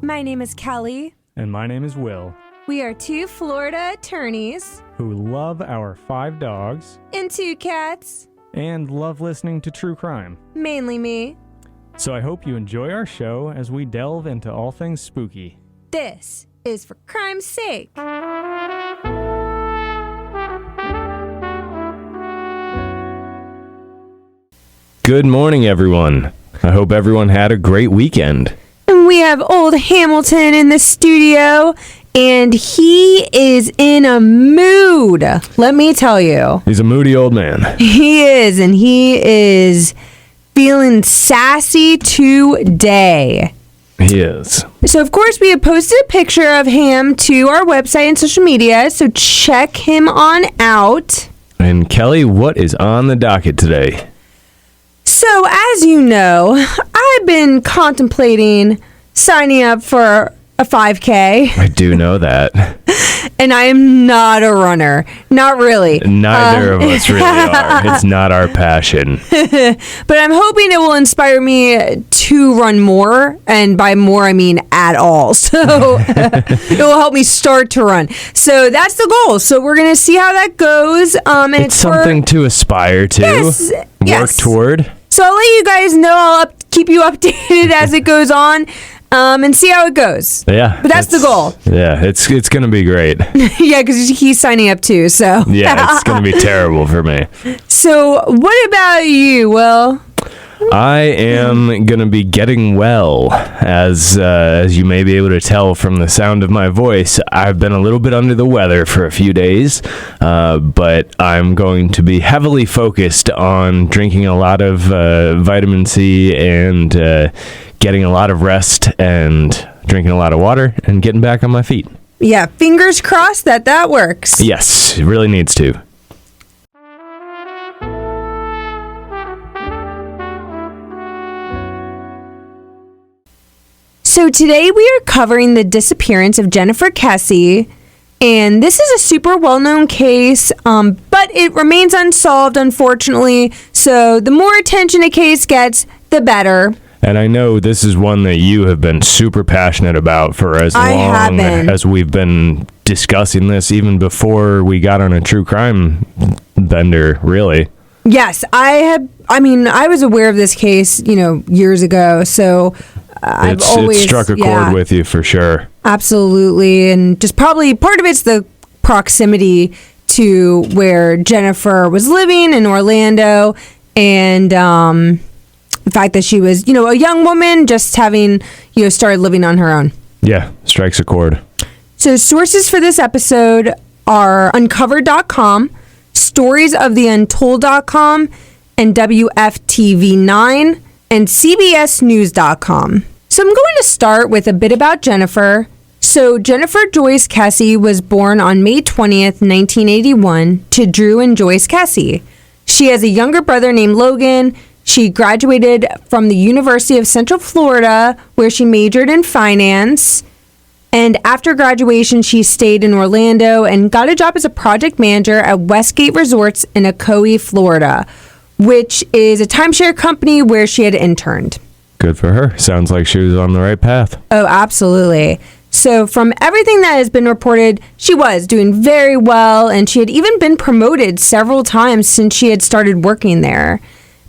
My name is Kelly. And my name is Will. We are two Florida attorneys Who love our 5 dogs. and 2 cats. And love listening to true crime. Mainly me. So I hope you enjoy our show as we delve into all things spooky. This is For Crime's Sake. Good morning, everyone. I hope everyone had a great weekend. And we have old Hamilton in the studio, and he is in a mood. Let me tell you. He's a moody old man. He is, and he is feeling sassy today. He is. So, of course, we have posted a picture of him to our website and social media, so check him on out. And Kelly, what is on the docket today? So, as you know, I've been contemplating signing up for a 5K. I do know that. And I am not a runner. Not really. Neither of us really are. It's not our passion. But I'm hoping it will inspire me to run more. And by more, I mean at all. So it will help me start to run. So that's the goal. So we're going to see how that goes. And It's something to aspire to. Yes, Work yes. toward. So I'll let you guys know. I'll keep you updated as it goes on. And see how it goes. Yeah. But that's the goal. Yeah, it's going to be great. Yeah, because he's signing up too, so. Yeah, it's going to be terrible for me. So what about you, Will? I am going to be getting well. As you may be able to tell from the sound of my voice, I've been a little bit under the weather for a few days, but I'm going to be heavily focused on drinking a lot of vitamin C and getting a lot of rest and drinking a lot of water and getting back on my feet. Yeah, fingers crossed that works. Yes, it really needs to. So today we are covering the disappearance of Jennifer Kesse, and this is a super well-known case, but it remains unsolved, unfortunately, so the more attention a case gets, the better. And I know this is one that you have been super passionate about for as long as we've been discussing this, even before we got on a true crime bender, really. Yes, I was aware of this case, years ago, so I've always... It struck a chord with you for sure. Absolutely, and just probably part of it's the proximity to where Jennifer was living in Orlando, and the fact that she was, a young woman just having, started living on her own. Yeah, strikes a chord. So sources for this episode are uncovered.com, storiesoftheuntold.com, and WFTV9, and CBSnews.com. So I'm going to start with a bit about Jennifer. So Jennifer Joyce Kesse was born on May 20th, 1981, to Drew and Joyce Kesse. She has a younger brother named Logan. She graduated from the University of Central Florida, where she majored in finance. And after graduation, she stayed in Orlando and got a job as a project manager at Westgate Resorts in Ocoee, Florida, which is a timeshare company where she had interned. Good for her. Sounds like she was on the right path. Oh, absolutely. So from everything that has been reported, she was doing very well, and she had even been promoted several times since she had started working there.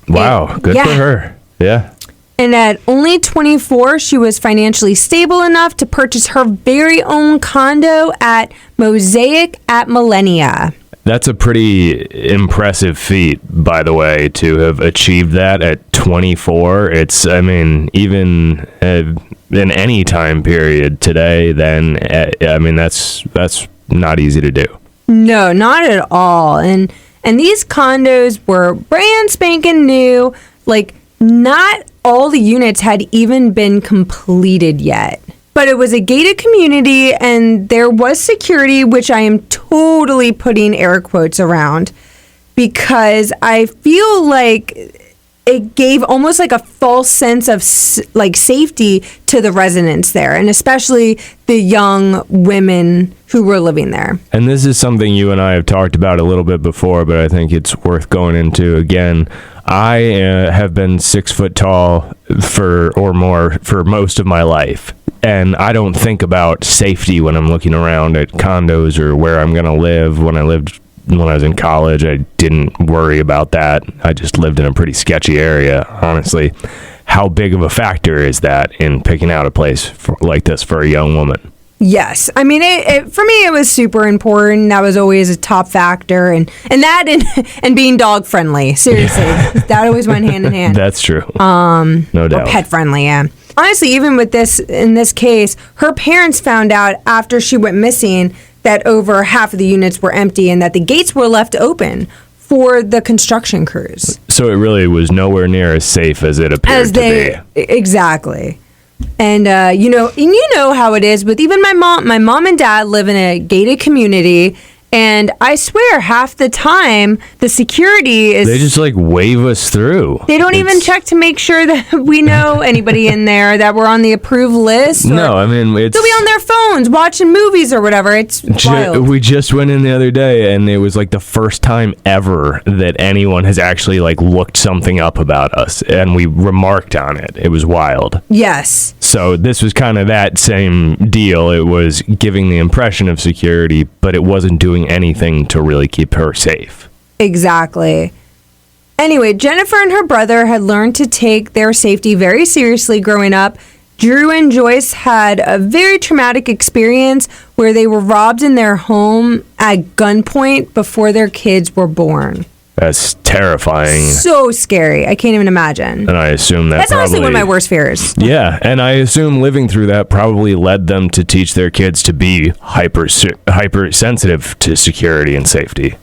Wow, good for her. Yeah. And at only 24, she was financially stable enough to purchase her very own condo at Mosaic at Millenia. That's a pretty impressive feat, by the way, to have achieved that at 24. It's, even in any time period today, then, that's not easy to do. No, not at all. And these condos were brand spanking new. Like, not all the units had even been completed yet. But it was a gated community, and there was security, which I am totally putting air quotes around, because I feel like it gave almost like a false sense of like safety to the residents there, and especially the young women who were living there. And this is something you and I have talked about a little bit before, but I think it's worth going into again. I have been 6 foot tall or more for most of my life. And I don't think about safety when I'm looking around at condos or where I'm going to live. When I was in college, I didn't worry about that. I just lived in a pretty sketchy area, honestly. How big of a factor is that in picking out a place like this for a young woman? Yes. I mean, for me, it was super important. That was always a top factor. And that being dog friendly. Seriously. That always went hand in hand. That's true. No doubt. Or pet friendly, yeah. Honestly, even with in this case, her parents found out after she went missing that over half of the units were empty and that the gates were left open for the construction crews. So it really was nowhere near as safe as it appeared to be. Exactly. And you know how it is with even my mom and dad live in a gated community, and I swear half the time the security is... They just like wave us through. They don't even check to make sure that we know anybody in there, that we're on the approved list. No, I mean, it's... They'll be on their phones watching movies or whatever. It's wild. We just went in the other day, and it was like the first time ever that anyone has actually like looked something up about us, and we remarked on it. It was wild. Yes. So this was kind of that same deal. It was giving the impression of security, but it wasn't doing anything to really keep her safe. Exactly. Anyway, Jennifer and her brother had learned to take their safety very seriously growing up. Drew and Joyce had a very traumatic experience where they were robbed in their home at gunpoint before their kids were born. That's terrifying. So scary. I can't even imagine. And I assume that's honestly one of my worst fears. Yeah, and I assume living through that probably led them to teach their kids to be hypersensitive to security and safety.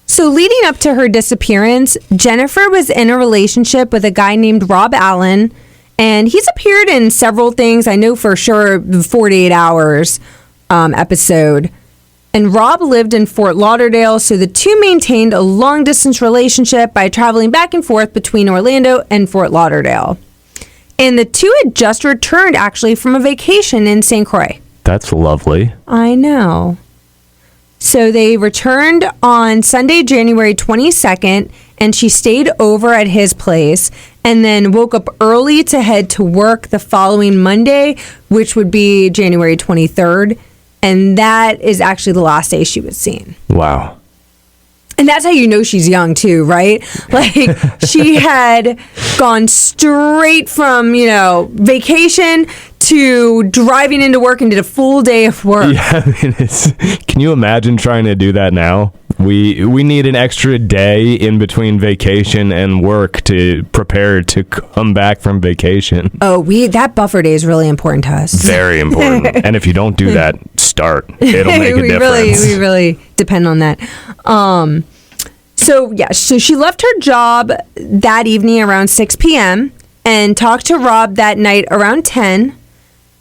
So leading up to her disappearance, Jennifer was in a relationship with a guy named Rob Allen, and he's appeared in several things. I know for sure the 48 Hours episode. And Rob lived in Fort Lauderdale, so the two maintained a long-distance relationship by traveling back and forth between Orlando and Fort Lauderdale. And the two had just returned, actually, from a vacation in St. Croix. That's lovely. I know. So they returned on Sunday, January 22nd, and she stayed over at his place and then woke up early to head to work the following Monday, which would be January 23rd. And that is actually the last day she was seen. Wow. And that's how you know she's young too, right? Like she had gone straight from, vacation to driving into work and did a full day of work. Yeah, I mean, can you imagine trying to do that now? We need an extra day in between vacation and work to prepare to come back from vacation. Oh, that buffer day is really important to us. Very important. And if you don't do that, it'll make a difference. We really depend on that. So she left her job that evening around 6 p.m. and talked to Rob that night around 10.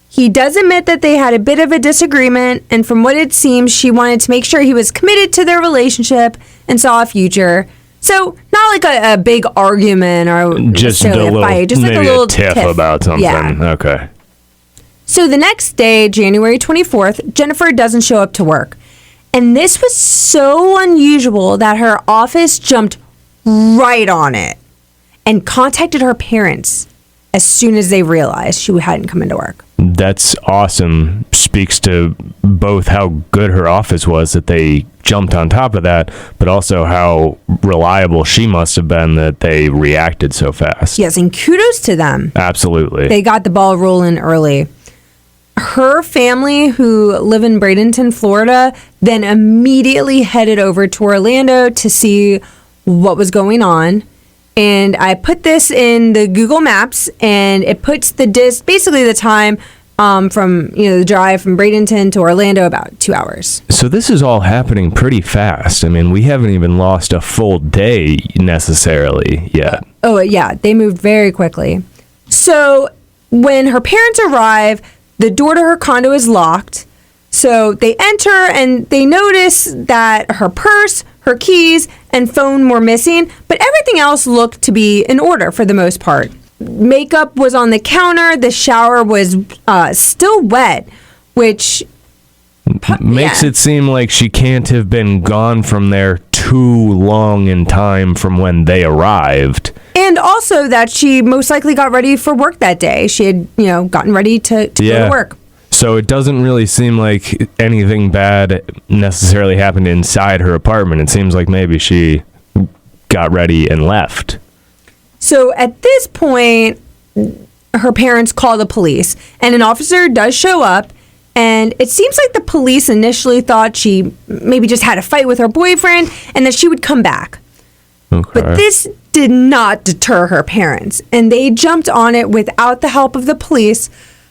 He does admit that they had a bit of a disagreement, and from what it seems, she wanted to make sure he was committed to their relationship and saw a future. So not like a big argument or just a little fight, just like a little tiff about something. Yeah. Okay. So the next day, January 24th, Jennifer doesn't show up to work. And this was so unusual that her office jumped right on it and contacted her parents as soon as they realized she hadn't come into work. That's awesome. Speaks to both how good her office was that they jumped on top of that, but also how reliable she must have been that they reacted so fast. Yes, and kudos to them. Absolutely. They got the ball rolling early. Her family, who live in Bradenton, Florida, then immediately headed over to Orlando to see what was going on. And I put this in the Google Maps, and it puts basically the time from the drive from Bradenton to Orlando, about 2 hours. So this is all happening pretty fast. I mean, we haven't even lost a full day necessarily yet. Oh, yeah. They moved very quickly. So when her parents arrive, the door to her condo is locked. So they enter and they notice that her purse, her keys, and phone were missing, but everything else looked to be in order for the most part. Makeup was on the counter. The shower was still wet, which makes it seem like she can't have been gone from there too long in time from when they arrived. And also that she most likely got ready for work that day. She had, gotten ready to go to work. So it doesn't really seem like anything bad necessarily happened inside her apartment. It seems like maybe she got ready and left. So at this point, her parents call the police, and an officer does show up, and it seems like the police initially thought she maybe just had a fight with her boyfriend and that she would come back. Okay. But this did not deter her parents, and they jumped on it without the help of the police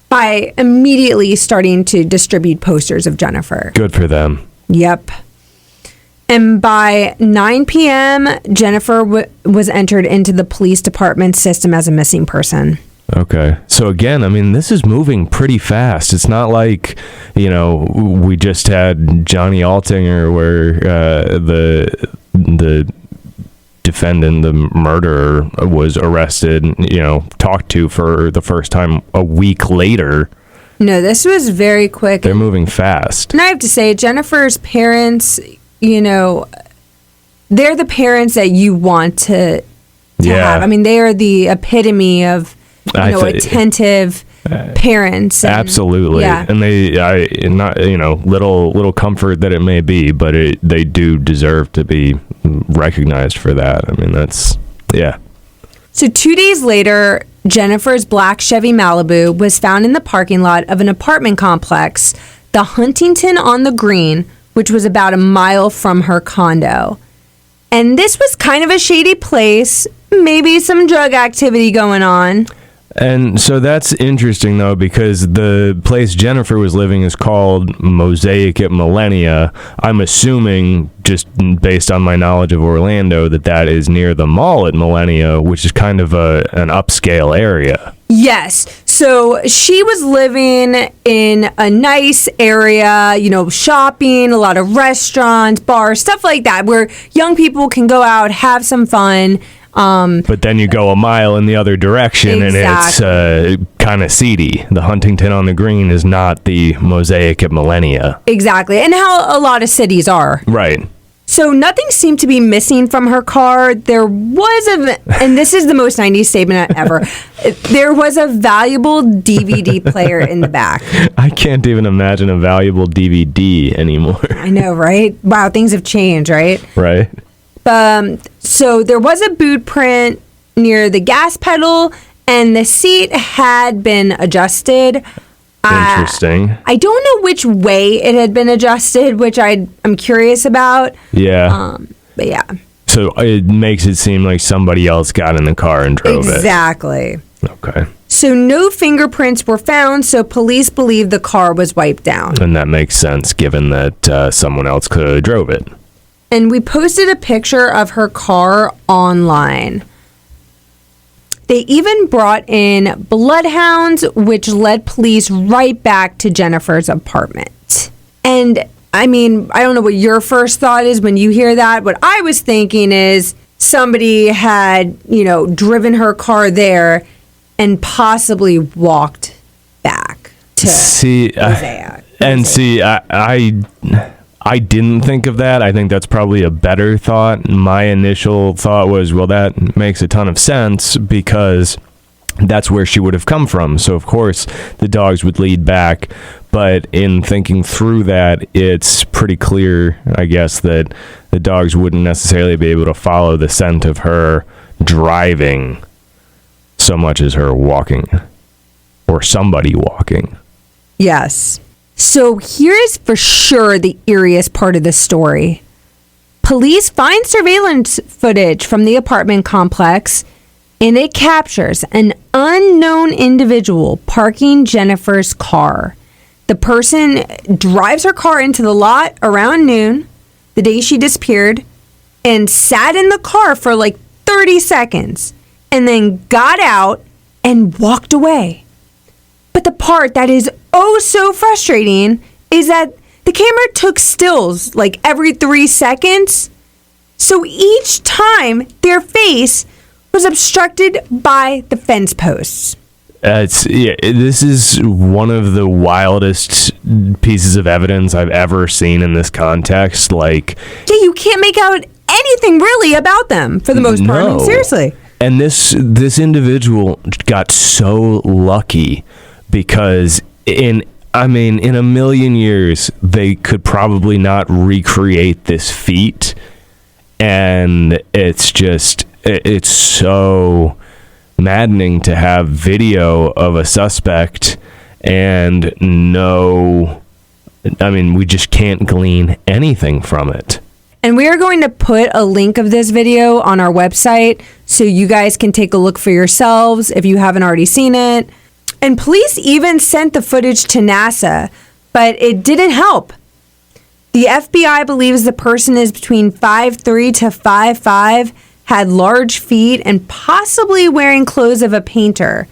by immediately starting to distribute posters of Jennifer. Good for them. Yep. And by 9 p.m., Jennifer was entered into the police department system as a missing person. Okay. So again, I mean, this is moving pretty fast. It's not like, we just had Johnny Altinger where the defendant, the murderer, was arrested, talked to for the first time a week later. No, this was very quick. They're moving fast. And I have to say, Jennifer's parents, they're the parents that you want to have. I mean, they are the epitome of, attentive parents. And, absolutely. Yeah. And little comfort that it may be, but they do deserve to be recognized for that. I mean, So 2 days later, Jennifer's black Chevy Malibu was found in the parking lot of an apartment complex, the Huntington on the Green, which was about a mile from her condo. And this was kind of a shady place, maybe some drug activity going on. And so that's interesting, though, because the place Jennifer was living is called Mosaic at Millennia. I'm assuming, just based on my knowledge of Orlando, that is near the mall at Millennia, which is kind of an upscale area. Yes. So she was living in a nice area, shopping, a lot of restaurants, bars, stuff like that, where young people can go out, have some fun. But then you go a mile in the other direction, exactly. And it's kind of seedy. The Huntington on the Green is not the Mosaic at Millennia. Exactly. And how a lot of cities are. Right. So nothing seemed to be missing from her car. There was and this is the most 90s statement ever, there was a valuable DVD player in the back. I can't even imagine a valuable DVD anymore. I know, right? Wow, things have changed, right? Right. So there was a boot print near the gas pedal, and the seat had been adjusted. Interesting. I don't know which way it had been adjusted, which I'm curious about. Yeah. But yeah. So it makes it seem like somebody else got in the car and drove it. Exactly. Okay. So no fingerprints were found, so police believe the car was wiped down. And that makes sense, given that someone else could have drove it. And we posted a picture of her car online. They even brought in bloodhounds, which led police right back to Jennifer's apartment. And I mean, I don't know what your first thought is when you hear that. What I was thinking is somebody had, driven her car there and possibly walked back to Mosaic. I didn't think of that. I think that's probably a better thought. My initial thought was, well, that makes a ton of sense because that's where she would have come from. So, of course, the dogs would lead back. But in thinking through that, it's pretty clear, I guess, that the dogs wouldn't necessarily be able to follow the scent of her driving so much as her walking or somebody walking. Yes. So here is for sure the eeriest part of the story. Police find surveillance footage from the apartment complex, and it captures an unknown individual parking Jennifer's car. The person drives her car into the lot around noon, the day she disappeared, and sat in the car for like 30 seconds, and then got out and walked away. But the part that is oh so frustrating is that The camera took stills like every 3 seconds. So each time their face was obstructed by the fence posts. This is one of the wildest pieces of evidence I've ever seen in this context. Like, yeah, you can't make out anything really about them for the most part. I mean, seriously. And this individual got so lucky because in a million years they could probably not recreate this feat, and it's so maddening to have video of a suspect and we just can't glean anything from it. And we are going to put a link of this video on our website so you guys can take a look for yourselves if you haven't already seen it. And police even sent the footage to NASA, but it didn't help. The FBI believes the person is between 5'3" to 5'5", had large feet, and possibly wearing clothes of a painter.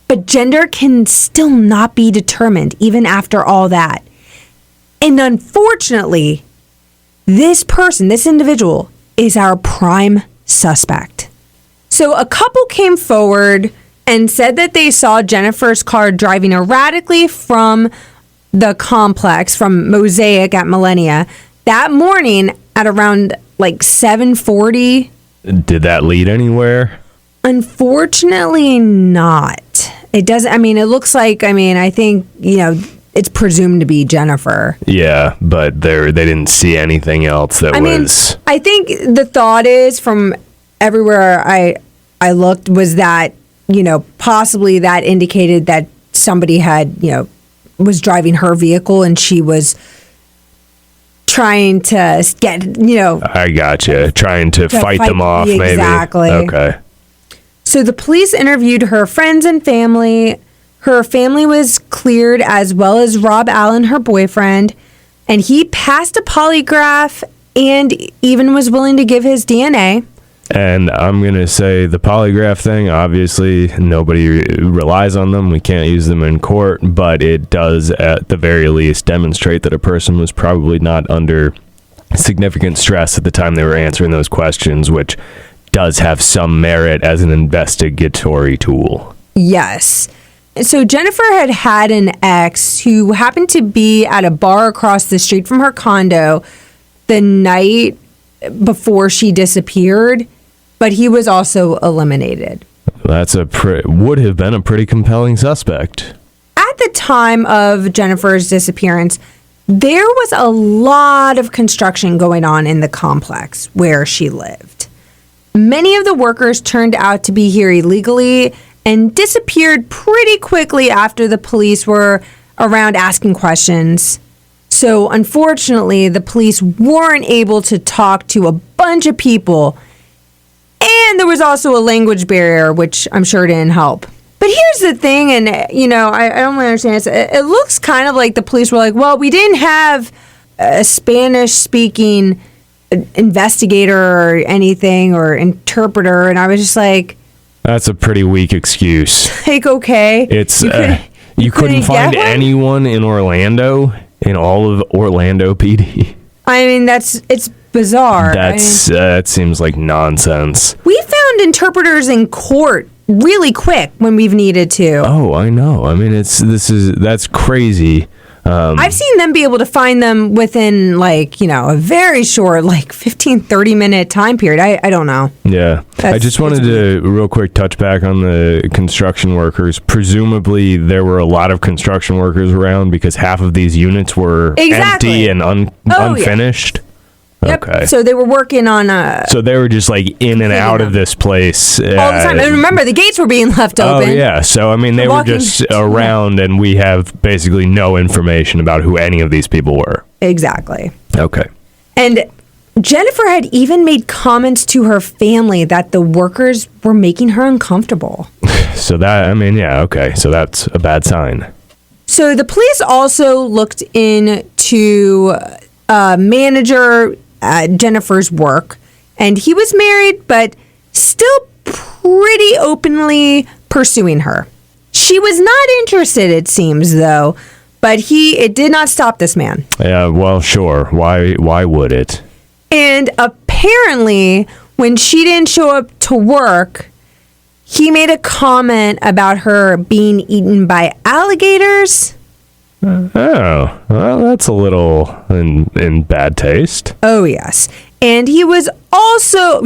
But gender can still not be determined, even after all that. And unfortunately, this individual, is our prime suspect. So a couple came forward and said that they saw Jennifer's car driving erratically from the complex, from Mosaic at Millennia, that morning at around like 7:40. Did that lead anywhere? Unfortunately not. It doesn't, it looks like, I think, it's presumed to be Jennifer. Yeah, but they didn't see anything else that was... I think the thought is, from everywhere I looked, was that, possibly that indicated that somebody had, was driving her vehicle and she was trying to get, I gotcha. Trying to fight them off, maybe. Exactly. Okay. So the police interviewed her friends and family. Her family was cleared, as well as Rob Allen, her boyfriend, and he passed a polygraph and even was willing to give his DNA. And I'm going to say the polygraph thing, obviously nobody relies on them. We can't use them in court, but it does at the very least demonstrate that a person was probably not under significant stress at the time they were answering those questions, which does have some merit as an investigatory tool. Yes. So Jennifer had an ex who happened to be at a bar across the street from her condo the night before she disappeared, but he was also eliminated. That's would have been a pretty compelling suspect. At the time of Jennifer's disappearance, there was a lot of construction going on in the complex where she lived. Many of the workers turned out to be here illegally and disappeared pretty quickly after the police were around asking questions. So unfortunately, the police weren't able to talk to a bunch of people. And there was also a language barrier, which I'm sure didn't help. But here's the thing, and I don't really understand this. It looks kind of like the police were like, well, we didn't have a Spanish-speaking investigator or anything, or interpreter, and I was just like... That's a pretty weak excuse. Like, okay. It's you couldn't find anyone in Orlando, in all of Orlando PD. It's bizarre. That seems like nonsense. We found interpreters in court really quick when we've needed to. Oh, I know. That's crazy. I've seen them be able to find them within a very short 15-30 minute time period. I don't know. Yeah. I just wanted to real quick touch back on the construction workers. Presumably there were a lot of construction workers around because half of these units were empty and unfinished. Yeah. Yep. Okay. So they were working on So they were just in and out of this place all the time. And remember, the gates were being left open. Oh yeah. So they were just around, and we have basically no information about who any of these people were. Exactly. Okay. And Jennifer had even made comments to her family that the workers were making her uncomfortable. So that okay. So that's a bad sign. So the police also looked into manager Jennifer's work, and he was married but still pretty openly pursuing her. She was not interested, it seems, though, But it did not stop this man. Yeah, well, sure. Why would it? And apparently, when she didn't show up to work, he made a comment about her being eaten by alligators. Oh, well, that's a little in bad taste. Oh, yes. And he was also,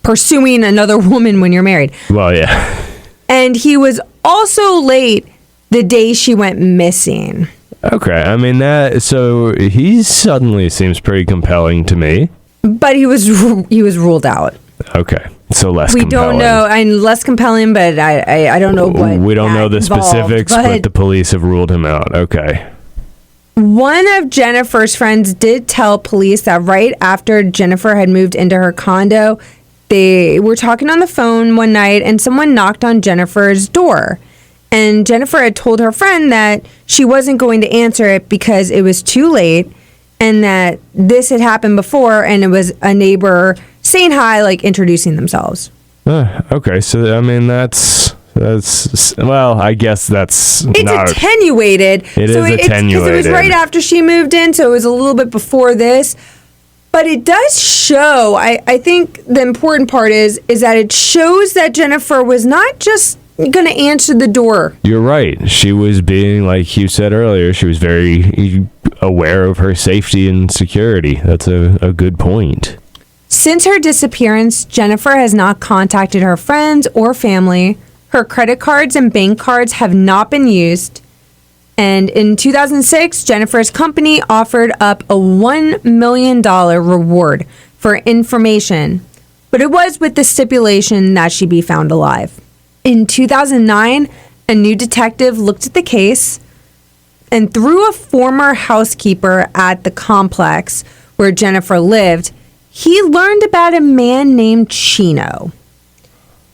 pursuing another woman when you're married. Well, yeah. And he was also late the day she went missing. Okay, I mean, so he suddenly seems pretty compelling to me. But he was ruled out. Okay, so less compelling. We don't know, and less compelling, but I don't know what. We don't know the specifics, but the police have ruled him out. Okay. One of Jennifer's friends did tell police that right after Jennifer had moved into her condo, they were talking on the phone one night and someone knocked on Jennifer's door. And Jennifer had told her friend that she wasn't going to answer it because it was too late and that this had happened before and it was a neighbor saying hi, like introducing themselves. Okay, so I mean that's well, I guess it's attenuated. It is attenuated. Because it was right after she moved in, so it was a little bit before this. But it does show, I think the important part is that it shows that Jennifer was not just going to answer the door. You're right. She was being, like you said earlier, she was very aware of her safety and security. That's a good point. Since her disappearance, Jennifer has not contacted her friends or family. Her credit cards and bank cards have not been used. And in 2006, Jennifer's company offered up a $1 million reward for information, but it was with the stipulation that she be found alive. In 2009, a new detective looked at the case, and through a former housekeeper at the complex where Jennifer lived, he learned about a man named Chino.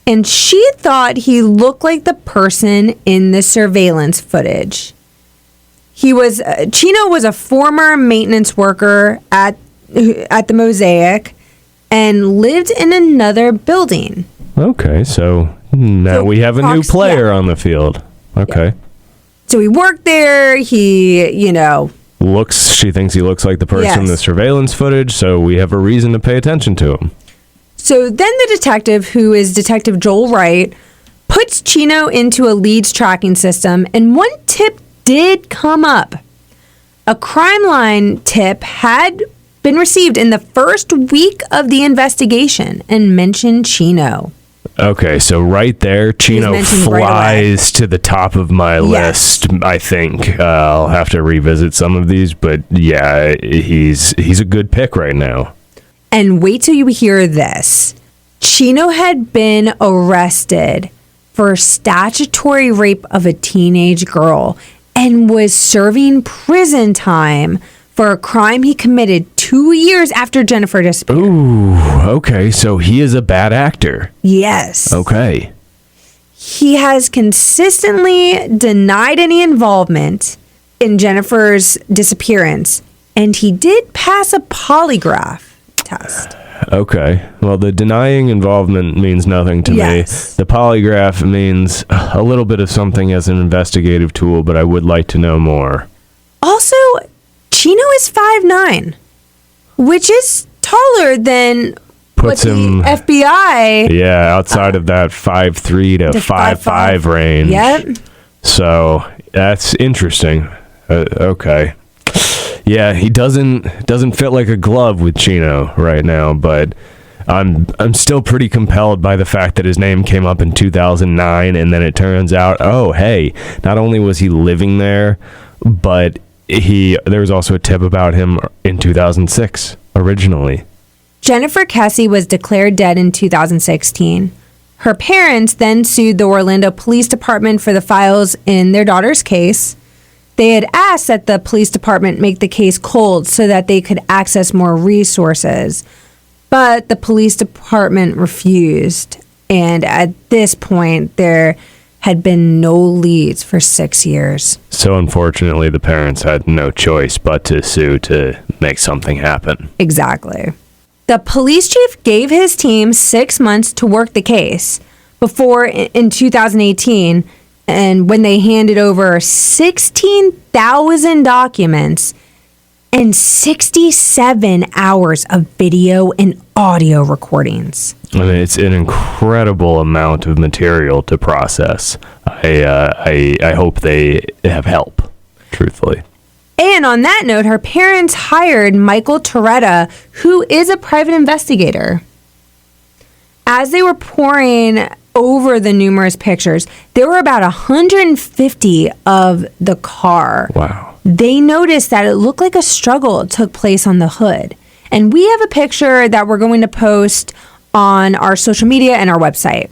And she thought he looked like the person in the surveillance footage. Chino was a former maintenance worker at the Mosaic and lived in another building. Okay, so now we have a new player on the field. Okay. Yeah. So he worked there. She thinks he looks like the person in the surveillance footage, so we have a reason to pay attention to him. So then the detective, who is Detective Joel Wright, puts Chino into a leads tracking system, and one tip did come up. A crime line tip had been received in the first week of the investigation and mentioned Chino. Okay, so right there, Chino flies to the top of my list, I think. I'll have to revisit some of these, but yeah, he's a good pick right now. And wait till you hear this. Chino had been arrested for statutory rape of a teenage girl and was serving prison time for a crime he committed 2 years after Jennifer disappeared. Ooh, okay, so he is a bad actor. Yes. Okay. He has consistently denied any involvement in Jennifer's disappearance, and he did pass a polygraph test. Okay. Well, the denying involvement means nothing to me. The polygraph means a little bit of something as an investigative tool, but I would like to know more. Also, Chino is 5'9", which is taller than puts him the FBI. Yeah, outside of that 5'3" to 5'5" range. Yep. So that's interesting. Okay. Yeah, he doesn't fit like a glove with Chino right now, but I'm still pretty compelled by the fact that his name came up in 2009, and then it turns out, oh, hey, not only was he living there, but there was also a tip about him in 2006 originally. Jennifer Kesse was declared dead in 2016. Her parents then sued the Orlando Police Department for the files in their daughter's case. They had asked that the police department make the case cold so that they could access more resources, but the police department refused. And at this point, there had been no leads for 6 years. So unfortunately, the parents had no choice but to sue to make something happen. Exactly. The police chief gave his team 6 months to work the case before, in 2018, and when they handed over 16,000 documents and 67 hours of video and audio recordings. I mean, it's an incredible amount of material to process. I hope they have help, truthfully. And on that note, her parents hired Michael Toretta, who is a private investigator. As they were poring over the numerous pictures, there were about 150 of the car. Wow. They noticed that it looked like a struggle took place on the hood. And we have a picture that we're going to post on our social media and our website.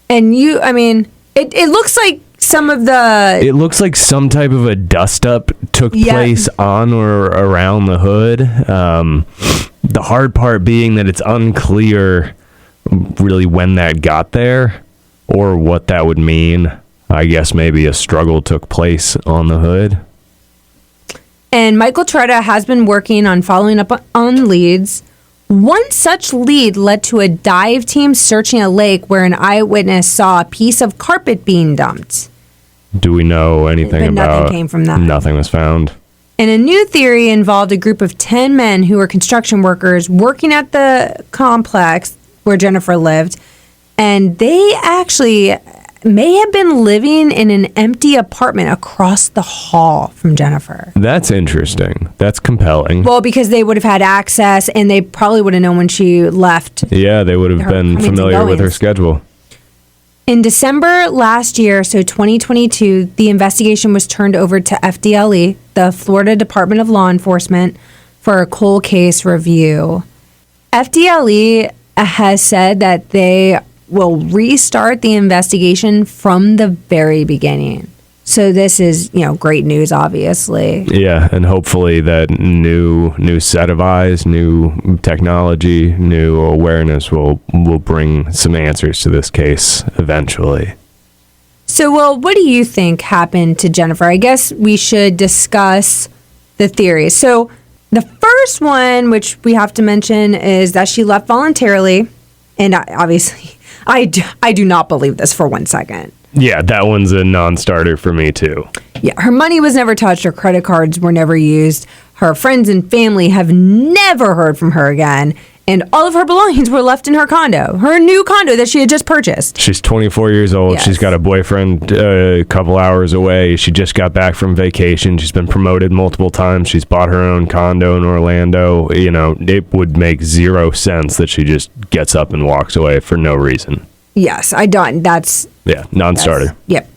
And it looks like it looks like some type of a dust-up took place on or around the hood. The hard part being that it's unclear really when that got there or what that would mean. I guess maybe a struggle took place on the hood. And Michael Toretta has been working on following up on leads. One such lead led to a dive team searching a lake where an eyewitness saw a piece of carpet being dumped. Do we know anything about... Nothing came from that. Nothing was found. And a new theory involved a group of 10 men who were construction workers working at the complex where Jennifer lived. And they actually may have been living in an empty apartment across the hall from Jennifer. That's interesting. That's compelling. Well, because they would have had access and they probably would have known when she left. Yeah, they would have been familiar with her schedule. In December last year, so 2022, the investigation was turned over to FDLE, the Florida Department of Law Enforcement, for a cold case review. FDLE has said that they will restart the investigation from the very beginning. So this is, great news, obviously. Yeah, and hopefully that new set of eyes, new technology, new awareness will bring some answers to this case eventually. So, Will, what do you think happened to Jennifer? I guess we should discuss the theories. So the first one, which we have to mention, is that she left voluntarily. And obviously, I do not believe this for 1 second. Yeah, that one's a non-starter for me, too. Yeah, her money was never touched. Her credit cards were never used. Her friends and family have never heard from her again. And all of her belongings were left in her condo, her new condo that she had just purchased. She's 24 years old. Yes. She's got a boyfriend a couple hours away. She just got back from vacation. She's been promoted multiple times. She's bought her own condo in Orlando. It would make zero sense that she just gets up and walks away for no reason. Yes, I don't. That's... Yeah, non-starter. Yep.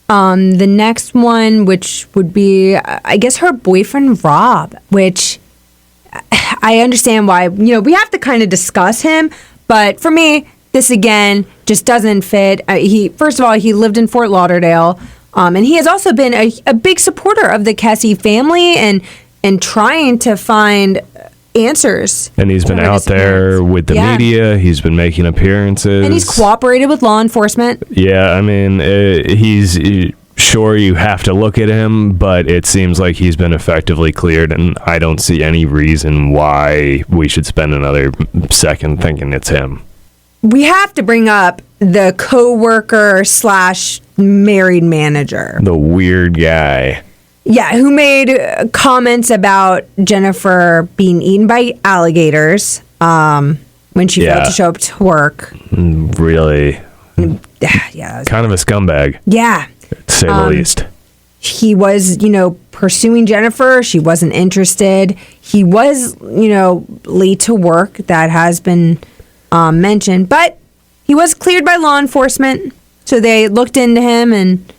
The next one, which would be, I guess, her boyfriend, Rob, which I understand why, we have to kind of discuss him. But for me, this, again, just doesn't fit. First of all, he lived in Fort Lauderdale. And he has also been a big supporter of the Kesse family and trying to find answers. And he's been out there with the media. He's been making appearances. And he's cooperated with law enforcement. Yeah, I mean, he's... Sure, you have to look at him, but it seems like he's been effectively cleared, and I don't see any reason why we should spend another second thinking it's him. We have to bring up the co-worker / married manager. The weird guy. Yeah, who made comments about Jennifer being eaten by alligators when she failed to show up to work. Really? Yeah. Kind of a scumbag. Yeah. To say the least. He was, pursuing Jennifer. She wasn't interested. He was, late to work. That has been mentioned. But he was cleared by law enforcement. So they looked into him and...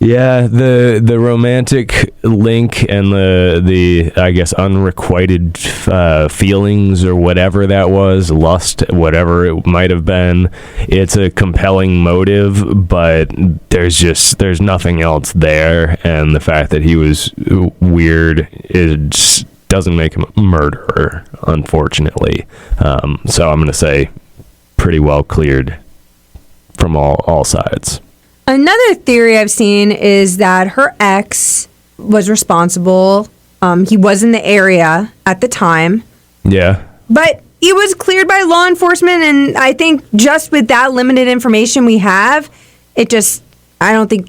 Yeah, the romantic link and the I guess unrequited feelings or whatever that was, lust, whatever it might have been. It's a compelling motive, but there's nothing else there, and the fact that he was weird doesn't make him a murderer, unfortunately. So I'm gonna say pretty well cleared from all sides. Another theory I've seen is that her ex was responsible. He was in the area at the time. Yeah. But he was cleared by law enforcement, and I think just with that limited information we have, it just I don't think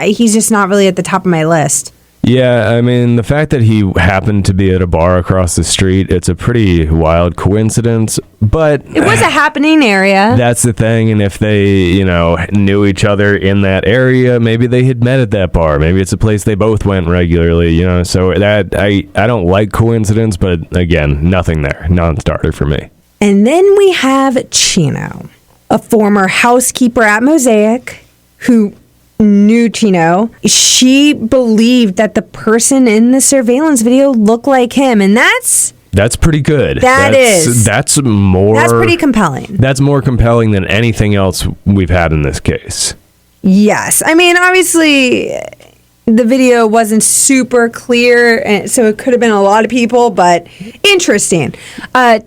he's just not really at the top of my list. Yeah, I mean, the fact that he happened to be at a bar across the street, it's a pretty wild coincidence, but... It was a happening area. That's the thing, and if they, knew each other in that area, maybe they had met at that bar. Maybe it's a place they both went regularly, so that, I don't like coincidence, but again, nothing there. Non-starter for me. And then we have Chino, a former housekeeper at Mosaic who knew Chino. She believed that the person in the surveillance video looked like him, and that's pretty good. That's pretty compelling. That's more compelling than anything else we've had in this case. Yes. I mean, obviously the video wasn't super clear, and so it could have been a lot of people, but interesting.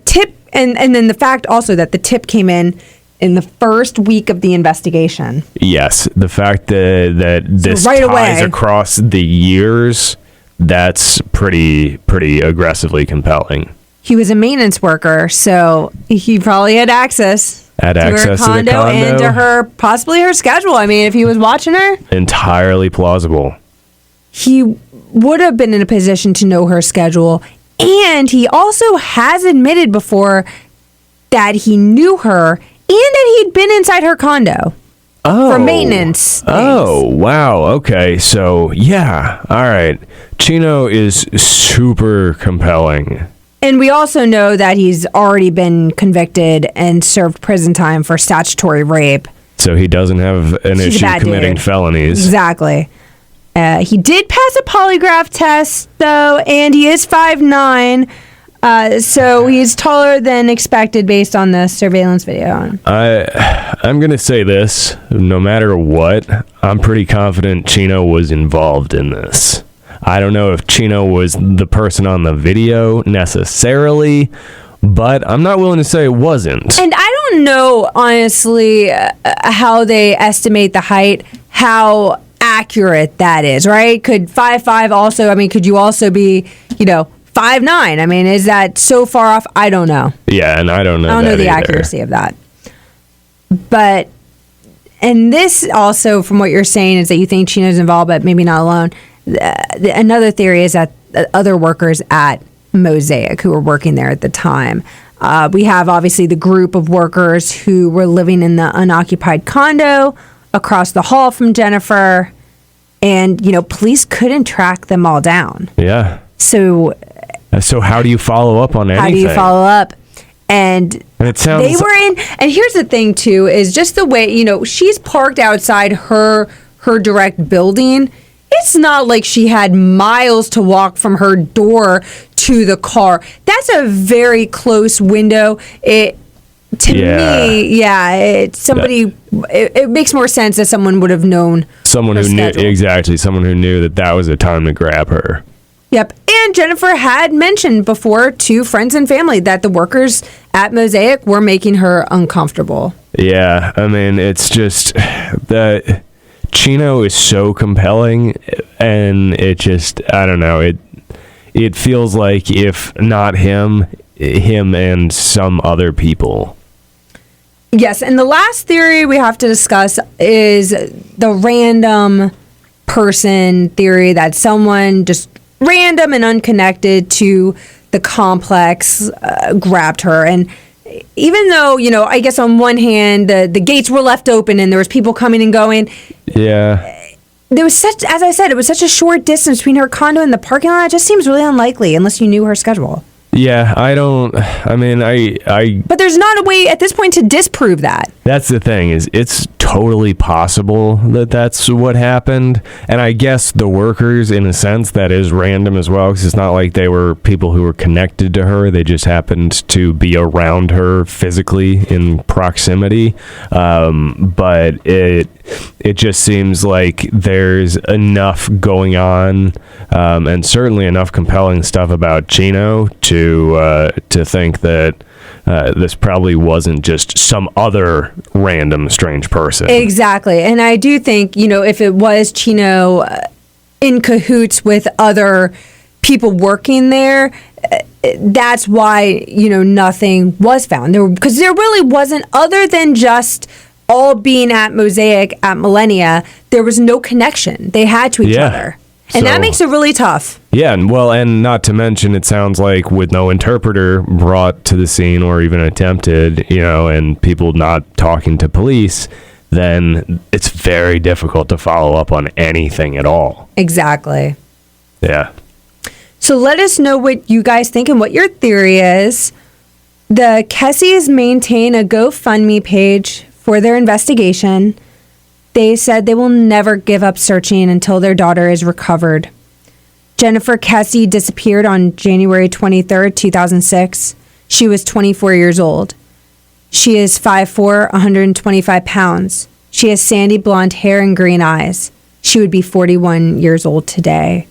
Tip, and then the fact also that the tip came in the first week of the investigation. Yes, the fact that this right ties away across the years, that's pretty aggressively compelling. He was a maintenance worker, so he probably had access to her condo and to possibly her schedule. I mean, if he was watching her, entirely plausible. He would have been in a position to know her schedule, and he also has admitted before that he knew her and that he'd been inside her condo for maintenance things. Oh, wow. Okay. So, yeah. All right. Chino is super compelling. And we also know that he's already been convicted and served prison time for statutory rape. So he doesn't have an issue committing felonies. Exactly. He did pass a polygraph test, though, and he is 5'9", so he's taller than expected based on the surveillance video. I'm going to say this. No matter what, I'm pretty confident Chino was involved in this. I don't know if Chino was the person on the video necessarily, but I'm not willing to say it wasn't. And I don't know, honestly, how they estimate the height, how accurate that is, right? Could 5'5" also, could you also be, 5'9"? I mean, is that so far off? I don't know. Yeah, and I don't know the accuracy of that. But, and this also, from what you're saying, is that you think Chino's involved, but maybe not alone. Another theory is that other workers at Mosaic who were working there at the time. We have, obviously, the group of workers who were living in the unoccupied condo across the hall from Jennifer, and, police couldn't track them all down. Yeah. So how do you follow up on anything? How do you follow up? And it sounds they were in, and here's the thing too, is just the way, she's parked outside her direct building. It's not like she had miles to walk from her door to the car. That's a very close window. It makes more sense that someone would have known. Someone who knew, exactly. Someone who knew that was a time to grab her. Yep. And Jennifer had mentioned before to friends and family that the workers at Mosaic were making her uncomfortable. Yeah. It's just that Chino is so compelling, and it just, I don't know, it feels like if not him and some other people. Yes, and the last theory we have to discuss is the random person theory, that someone just random and unconnected to the complex grabbed her. And even though, I guess on one hand, the gates were left open and there was people coming and going. Yeah. There was as I said, it was such a short distance between her condo and the parking lot. It just seems really unlikely unless you knew her schedule. Yeah, But there's not a way at this point to disprove that. That's the thing, is it's totally possible that that's what happened. And I guess the workers, in a sense, that is random as well, because it's not like they were people who were connected to her. They just happened to be around her physically in proximity. But it just seems like there's enough going on, and certainly enough compelling stuff about Chino to think that this probably wasn't just some other random strange person. Exactly. And I do think, if it was Chino in cahoots with other people working there, that's why, nothing was found. Because there really wasn't, other than just all being at Mosaic at Millennia, there was no connection. They had to each other. And that makes it really tough. Yeah, and not to mention, it sounds like with no interpreter brought to the scene or even attempted, and people not talking to police, then it's very difficult to follow up on anything at all. Exactly. Yeah. So let us know what you guys think and what your theory is. The Kesses maintain a GoFundMe page for their investigation. They said they will never give up searching until their daughter is recovered. Jennifer Kesse disappeared on January 23rd, 2006. She was 24 years old. She is 5'4", 125 pounds. She has sandy blonde hair and green eyes. She would be 41 years old today.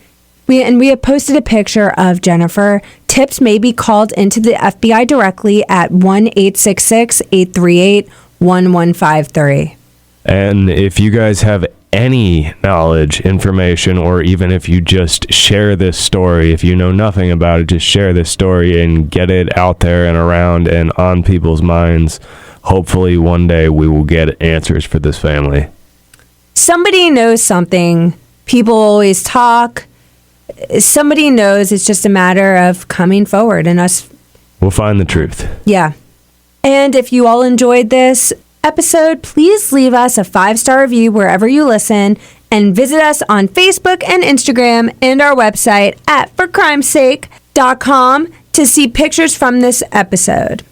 We have posted a picture of Jennifer. Tips may be called into the FBI directly at 1-866-838-1153. And if you guys have any knowledge, information, or even if you just share this story, if you know nothing about it, just share this story and get it out there and around and on people's minds. Hopefully one day we will get answers for this family. Somebody knows something. People always talk. Somebody knows. It's just a matter of coming forward and us. We'll find the truth. Yeah. And if you all enjoyed this episode, please leave us a 5-star review wherever you listen, and visit us on Facebook and Instagram and our website at forcrimesake.com to see pictures from this episode.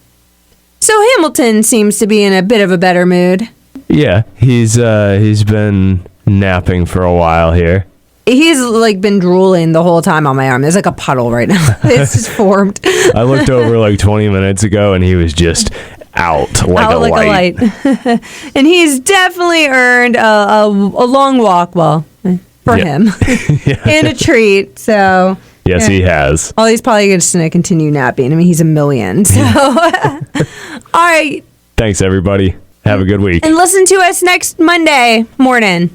So Hamilton seems to be in a bit of a better mood. Yeah, he's been napping for a while here. He's been drooling the whole time on my arm. There's a puddle right now. It's just formed. I looked over 20 minutes ago and he was just out like a light. And he's definitely earned a long walk, for him, and a treat. So yes, he has. He's probably just going to continue napping. I mean, he's a million. So all right. Thanks, everybody. Have a good week. And listen to us next Monday morning.